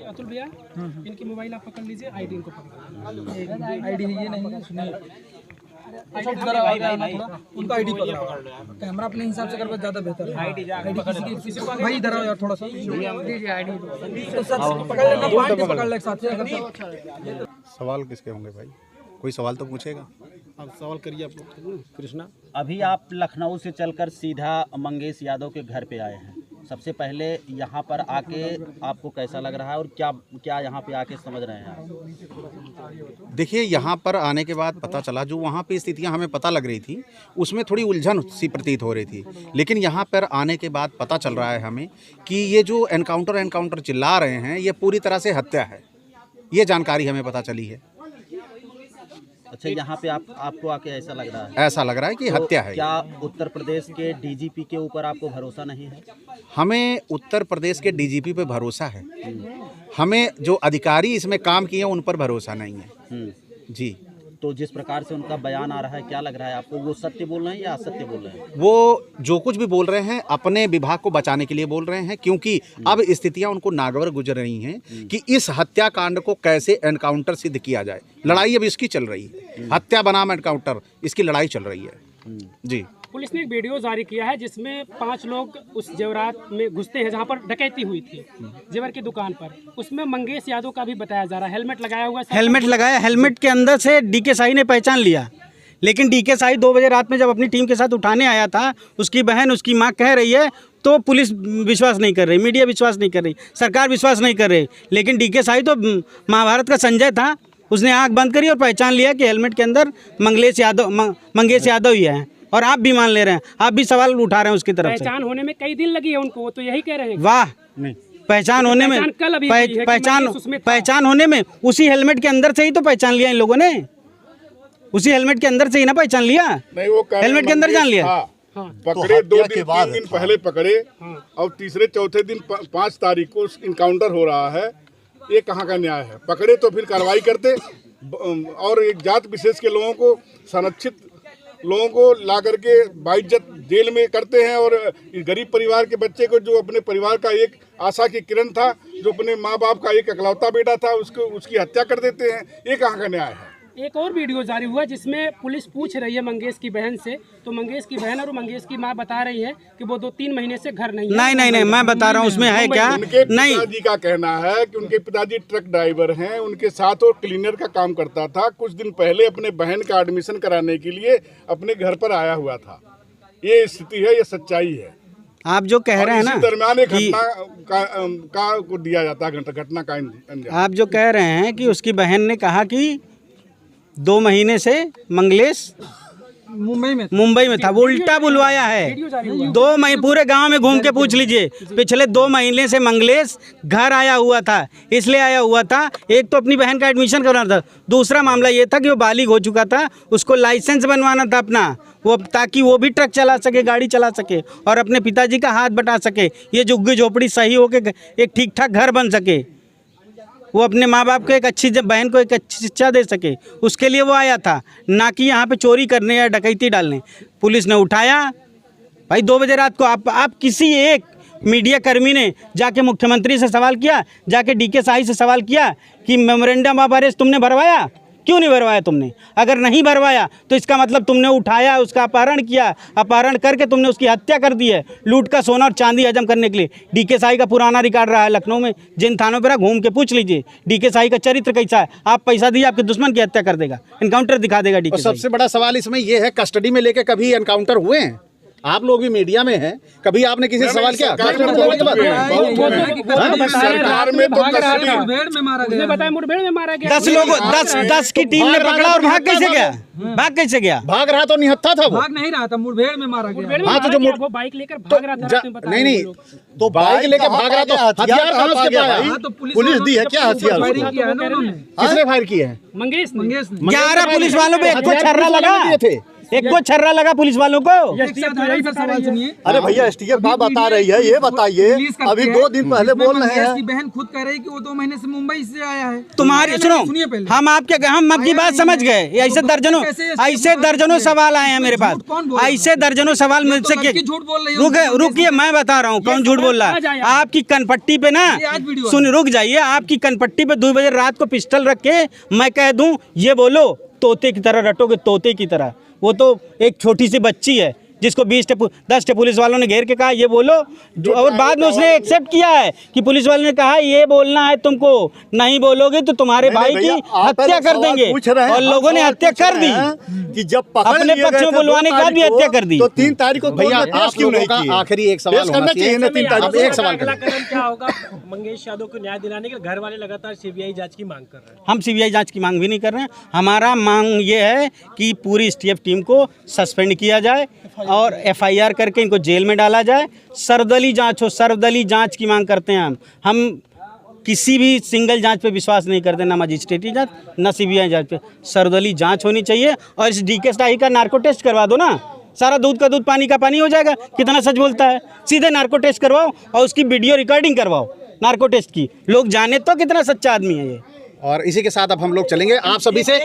अतुल भैया, इनकी मोबाइल आप पकड़ लीजिए, आईडी इनको पकड़। आईडी ये नहीं है, सुनिए उनका आईडी पकड़ा, कैमरा अपने हिसाब से करवा ज्यादा बेहतर है। आईडी किसी को भाई इधर आओ यार थोड़ा सा, आईडी तो सर पकड़ लेना, पॉइंट पकड़ ले साथ में। सवाल किसके होंगे भाई, कोई सवाल तो पूछेगा। आप सवाल करिए आप लोग। कृष्णा, अभी आप लखनऊ से चलकर सीधा मंगेश यादव के घर पे आए हैं। सबसे पहले यहाँ पर आके आपको कैसा लग रहा है और क्या क्या यहाँ पे आके समझ रहे हैं आप? देखिए, यहाँ पर आने के बाद पता चला, जो वहाँ पे स्थितियाँ हमें पता लग रही थी उसमें थोड़ी उलझन सी प्रतीत हो रही थी, लेकिन यहाँ पर आने के बाद पता चल रहा है हमें कि ये जो एनकाउंटर चिल्ला रहे हैं ये पूरी तरह से हत्या है। ये जानकारी हमें पता चली है। अच्छा, यहाँ पे आपको आके ऐसा लग रहा है? ऐसा लग रहा है कि हत्या है। क्या उत्तर प्रदेश के डीजीपी के ऊपर आपको भरोसा नहीं है? हमें उत्तर प्रदेश के डीजीपी पे भरोसा है, हमें जो अधिकारी इसमें काम किए उन पर भरोसा नहीं है जी। तो जिस प्रकार से उनका बयान आ रहा है, क्या लग रहा है आपको, वो सत्य बोल रहे हैं या असत्य बोल रहे हैं? वो जो कुछ भी बोल रहे हैं अपने विभाग को बचाने के लिए बोल रहे हैं, क्योंकि अब स्थितियां उनको नागवार गुजर रही हैं कि इस हत्याकांड को कैसे एनकाउंटर सिद्ध किया जाए। लड़ाई अब इसकी चल रही है, हत्या बनाम एनकाउंटर, इसकी लड़ाई चल रही है जी। पुलिस ने एक वीडियो जारी किया है जिसमें 5 लोग उस जेवरात में घुसते हैं जहां पर डकैती हुई थी, जेवर की दुकान पर। उसमें मंगेश यादव का भी बताया जा रहा है, हेलमेट लगाया हुआ है। हेलमेट लगाया, हेलमेट के अंदर से डीके शाही ने पहचान लिया, लेकिन डीके शाही 2 बजे रात में जब अपनी टीम के साथ उठाने आया था, उसकी बहन उसकी माँ कह रही है तो पुलिस विश्वास नहीं कर रही, मीडिया विश्वास नहीं कर रही, सरकार विश्वास नहीं कर रही, लेकिन डीके शाही तो महाभारत का संजय था, उसने आँख बंद करी और पहचान लिया कि हेलमेट के अंदर मंगेश यादव ही है। और आप भी मान ले रहे हैं, आप भी सवाल उठा रहे हैं उसकी तरफ से। पहचान होने में कई दिन लगी है उनको, वो तो यही कह रहे हैं। वाह, पहचान होने में पहचान होने में उसी हेलमेट के अंदर से ही तो पहचान लिया इन लोगों ने, उसी हेलमेट के अंदर से ही ना पहचान लिया। नहीं, वो हेलमेट के अंदर जान लिया। पकड़े 2-3 दिन पहले पकड़े और तीसरे चौथे दिन 5 तारीख को इनकाउंटर हो रहा है। ये कहाँ का न्याय है? पकड़े तो फिर कार्रवाई करते, और एक जात विशेष के लोगों को, संरक्षित लोगों को ला करके बाइज्जत जेल में करते हैं, और गरीब परिवार के बच्चे को, जो अपने परिवार का एक आशा की किरण था, जो अपने माँ बाप का एक इकलौता बेटा था, उसकी हत्या कर देते हैं। ये कहाँ का न्याय है? एक और वीडियो जारी हुआ जिसमें पुलिस पूछ रही है मंगेश की बहन से, तो मंगेश की बहन और मंगेश की माँ बता रही है कि वो 2-3 महीने से घर नहीं है। नहीं, मैं बता रहा हूँ उसमें है क्या। उनके पिताजी का कहना है कि उनके पिताजी ट्रक ड्राइवर हैं, उनके साथ वो क्लीनर का काम करता था। कुछ दिन पहले अपने बहन का एडमिशन कराने के लिए अपने घर पर आया हुआ था। ये स्थिति है, ये सच्चाई है। आप जो कह रहे हैं ना, दरमियान एक घटना को दिया जाता है, घटना का अंजाम। आप जो कह रहे हैं कि उसकी बहन ने कहा कि 2 महीने से मंगलेश मुंबई में था, वो उल्टा बुलवाया है। 2 महीने पूरे गांव में घूम के पूछ लीजिए, पिछले 2 महीने से मंगलेश घर आया हुआ था। इसलिए आया हुआ था, एक तो अपनी बहन का एडमिशन करवाना था, दूसरा मामला ये था कि वो बालिग हो चुका था, उसको लाइसेंस बनवाना था अपना, वो ताकि वो भी ट्रक चला सके, गाड़ी चला सके और अपने पिताजी का हाथ बटा सके, ये झुग्गी झोपड़ी सही होके एक ठीक ठाक घर बन सके, वो अपने माँ बाप को एक अच्छी बहन को एक अच्छी शिक्षा दे सके, उसके लिए वो आया था, ना कि यहाँ पे चोरी करने या डकैती डालने। पुलिस ने उठाया भाई 2 बजे रात को। आप किसी एक मीडिया कर्मी ने जाके मुख्यमंत्री से सवाल किया, जाके डीके शाही से सवाल किया कि मेमोरेंडम ऑफ अरेस्ट तुमने भरवाया? क्यों नहीं भरवाया तुमने? अगर नहीं भरवाया तो इसका मतलब तुमने उठाया, उसका अपहरण किया, अपहरण करके तुमने उसकी हत्या कर दी है, लूट का सोना और चांदी हजम करने के लिए। डीके शाही का पुराना रिकॉर्ड रहा है लखनऊ में, जिन थानों पर घूम के पूछ लीजिए डीके शाही का चरित्र कैसा है। आप पैसा दिए, आपके दुश्मन की हत्या कर देगा, एनकाउंटर दिखा देगा डीके। सबसे बड़ा सवाल इसमें यह है, कस्टडी में लेके कभी एनकाउंटर हुए हैं? आप लोग भी मीडिया में हैं, कभी आपने किसी से सवाल किया? सरकार में तो मुठभेड़ में मारा गया। 10 की टीम ने पकड़ा और भाग कैसे गया? भाग रहा तो निहत्था था वो, भाग नहीं रहा था, मुठभेड़ में मारा गया। हाँ, तो जो वो बाइक लेकर भाग रहा था। नहीं, तो बाइक लेके भाग रहा तो हथियार कहाँ से पाया? पुलिस दी है क्या हथियार? किसने फायर किए हैं? मंगेश ने। 11 पुलिस वालों पे एक को छर्रा लगा, एक को छर्रा लगा पुलिस वालों को। यही पर सवाल सुनिए। अरे भैया एसटीएफ क्या बता रही है ये बताइए। अभी 2 दिन पहले बोल रहे हैं की बहन खुद कह रही कि वो 2 महीने से मुंबई से आया है। तुम्हारी सुनो, हम आपकी बात समझ गए। ऐसे दर्जनों सवाल आए हैं मेरे पास, ऐसे दर्जनों सवाल मुझसे। रुकिए, मैं बता रहा हूँ कौन झूठ बोल रहा है। आपकी कनपट्टी पे ना, सुन रुक जाइए, आपकी कनपट्टी पे 2 बजे रात को पिस्टल रख के मैं कह दूं ये बोलो, तोते की तरह रटोगे, तोते की तरह। वो तो एक छोटी सी बच्ची है जिसको 10 पुलिस वालों ने घेर के कहा ये बोलो, और बाद में उसने एक्सेप्ट किया है कि पुलिस वालों ने कहा ये बोलना है तुमको, नहीं बोलोगे तो तुम्हारे भाई की हत्या कर देंगे। और लोगों ने हत्या कर दी कि जब अपने पक्ष में बुलवाने का भी हत्या कर दी। तो 3 तारीख को भैया आप लोगों का आखिरी एक सवाल होना चाहिए। 3 तारीख एक सवाल अगला कदम क्या होगा मंगेश यादव को न्याय दिलाने के? घर वाले लगातार सीबीआई जांच की मांग कर रहे हैं। हम सीबीआई जांच की मांग भी नहीं कर रहे हैं। हमारा मांग ये है कि पूरी एसटीएफ टीम को सस्पेंड किया जाए और एफआईआर करके इनको जेल में डाला जाए। सर्वदलीय जांच हो, सर्वदलीय जांच की मांग करते हैं हम किसी भी सिंगल जांच पे विश्वास नहीं करते, ना मजिस्ट्रेटी जांच ना सीबीआई जांच पे। सर्वदलीय जांच होनी चाहिए। और इस डीके शाही का नार्को टेस्ट करवा दो ना, सारा दूध का दूध पानी का पानी हो जाएगा। कितना सच बोलता है, सीधे नार्को टेस्ट करवाओ और उसकी वीडियो रिकॉर्डिंग करवाओ नार्को टेस्ट की, लोग जाने तो कितना सच्चा आदमी है ये। और इसी के साथ अब हम लोग चलेंगे आप सभी से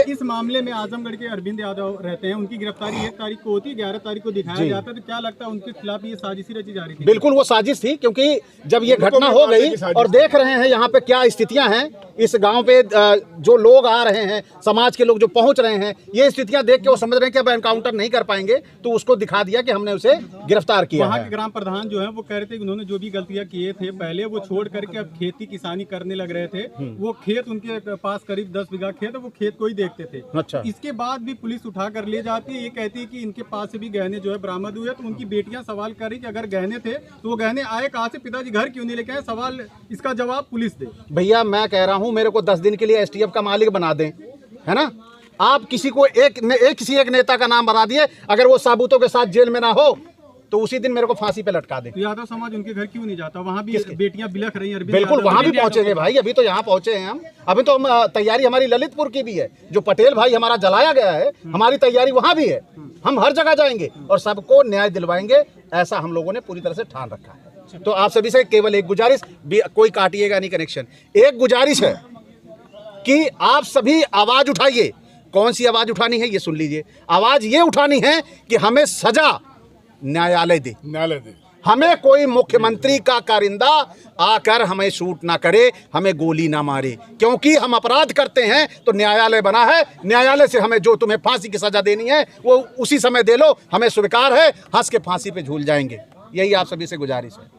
इस मामले में आजमगढ़ के अरविंद यादव रहते हैं, उनकी गिरफ्तारी 1 तारीख को होती, 11 तारीख को दिखाया जाता है। तो क्या लगता है उनके खिलाफ ये साजिश रची जा रही थी? बिल्कुल वो साजिश थी, क्योंकि जब ये घटना हो गई और देख रहे हैं यहाँ पे क्या स्थितियां हैं, इस गांव पे जो लोग आ रहे हैं, समाज के लोग जो पहुंच रहे हैं, ये स्थितियां देख के वो समझ रहे हैं कि अब एनकाउंटर नहीं कर पाएंगे, तो उसको दिखा दिया कि हमने उसे गिरफ्तार किया। वहाँ के ग्राम प्रधान जो है वो कह रहे थे कि उन्होंने जो भी गलतियां किए थे पहले वो छोड़ करके अब खेती किसानी करने लग रहे थे। वो खेत उनके पास करीब 10 बीघा खेत है, वो खेत को ही देखते थे। अच्छा। इसके बाद भी पुलिस उठा कर ले जाती है। ये कहती है कि इनके पास से भी गहने जो है बरामद हुए। तो उनकी बेटियां सवाल कर रही कि अगर गहने थे तो वो गहने आए कहाँ से, पिताजी घर क्यों नहीं लेके आए? सवाल, इसका जवाब पुलिस दे। भैया मैं कह रहा हूँ मेरे को 10 दिन के लिए एसटीएफ का मालिक बना दें, है ना। आप किसी को किसी एक नेता का नाम बता दिए, अगर वो साबूतों के साथ जेल में ना हो तो उसी दिन मेरे को फांसी पे लटका दे। तो यादव समाज उनके घर क्यों नहीं जाता? वहाँ भी बेटियां बिलख रही हैं। बिल्कुल वहाँ भी पहुंचेंगे भाई, अभी तो यहाँ पहुंचे हैं हम। अभी तो हम तैयारी हमारी ललितपुर की भी है, जो पटेल भाई हमारा जलाया गया है, हमारी तैयारी वहाँ भी है। हम हर जगह जाएंगे और सबको न्याय दिलवाएंगे, ऐसा हम लोगों ने पूरी तरह से ठान रखा है। तो आप सभी से केवल एक गुजारिश, कोई काटिएगा नहीं कनेक्शन, एक गुजारिश है कि आप सभी आवाज उठाइए। कौन सी आवाज उठानी है ये सुन लीजिए। आवाज ये उठानी है कि हमें सजा न्यायालय दे। हमें कोई मुख्यमंत्री का कारिंदा आकर हमें शूट ना करे, हमें गोली ना मारे, क्योंकि हम अपराध करते हैं तो न्यायालय बना है। न्यायालय से हमें जो तुम्हें फांसी की सजा देनी है वो उसी समय दे लो, हमें स्वीकार है, हंस के फांसी पे झूल जाएंगे। यही आप सभी से गुजारिश है।